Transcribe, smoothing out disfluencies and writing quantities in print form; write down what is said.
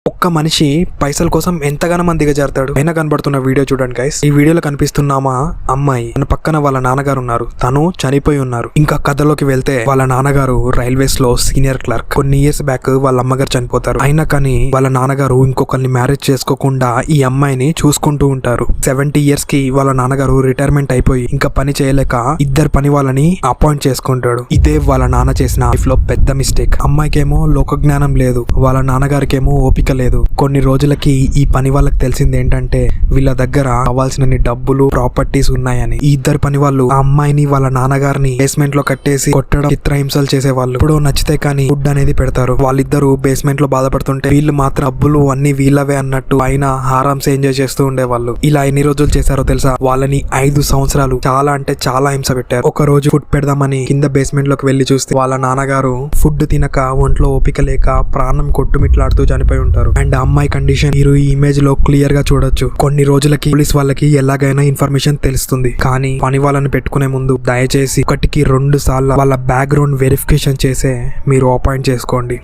ఒక్క మనిషి పైసల కోసం ఎంతగానో మంది దిగజారుతాడు. అయినా కనబడుతున్న వీడియో చూడండి గైస్. ఈ వీడియోలో కనిపిస్తున్నామా అమ్మాయి, తన పక్కన వాళ్ళ నాన్నగారు ఉన్నారు. తను చనిపోయి ఉన్నారు. ఇంకా కథలోకి వెళ్తే వాళ్ళ నాన్నగారు రైల్వేస్ లో సీనియర్ క్లర్క్. కొన్ని ఇయర్స్ బ్యాక్ వాళ్ళ అమ్మగారు చనిపోతారు. అయినా కానీ వాళ్ళ నాన్నగారు ఇంకొకరిని మ్యారేజ్ చేసుకోకుండా ఈ అమ్మాయిని చూసుకుంటూ ఉంటారు. 70 years కి వాళ్ళ నాన్నగారు రిటైర్మెంట్ అయిపోయి ఇంకా పని చేయలేక ఇద్దరు పని వాళ్ళని అపాయింట్ చేసుకుంటాడు. ఇదే వాళ్ళ నాన్న చేసిన లైఫ్ లో పెద్ద మిస్టేక్. అమ్మాయికేమో లోక జ్ఞానం లేదు, వాళ్ళ నాన్నగారికేమో ఓపిక లేదు. కొన్ని రోజులకి ఈ పని వాళ్ళకి తెలిసింది ఏంటంటే వీళ్ళ దగ్గర కావాల్సిన డబ్బులు ప్రాపర్టీస్ ఉన్నాయని. ఈ ఇద్దరు పని వాళ్ళు ఆ అమ్మాయిని వాళ్ళ నాన్నగారిని బేస్మెంట్ లో కట్టేసి కొట్టడం, చిత్రహింసలు చేసేవాళ్ళు. ఇప్పుడు నచ్చితే కానీ ఫుడ్ అనేది పెడతారు. వాళ్ళిద్దరు బేస్మెంట్ లో బాధపడుతుంటే వీళ్ళు మాత్రం డబ్బులు అన్ని వీళ్ళవే అన్నట్టు పైన హారామ్స్ ఎంజాయ్ చేస్తూ ఉండేవాళ్ళు. ఇలా ఎన్ని రోజులు చేశారో తెలుసా? వాళ్ళని 5 సంవత్సరాలు చాలా అంటే చాలా హింస పెట్టారు. ఒక రోజు ఫుడ్ పెడదామని కింద బేస్మెంట్ లోకి వెళ్లి చూస్తే వాళ్ళ నాన్నగారు ఫుడ్ తినక ఒంట్లో ఓపిక లేక ప్రాణం కొట్టుమిట్లాడుతూ చనిపోయి ఉంటారు. అండ్ అమ్మాయి కండిషన్ మీరు ఈ ఇమేజ్ లో క్లియర్ గా చూడొచ్చు. కొన్ని రోజులకి పోలీస్ వాళ్ళకి ఎలాగైనా ఇన్ఫర్మేషన్ తెలుస్తుంది. కానీ పని వాళ్ళని పెట్టుకునే ముందు దయచేసి 1కి 2 సార్లు వాళ్ళ బ్యాక్గ్రౌండ్ వెరిఫికేషన్ చేసే మీరు అపాయింట్ చేసుకోండి.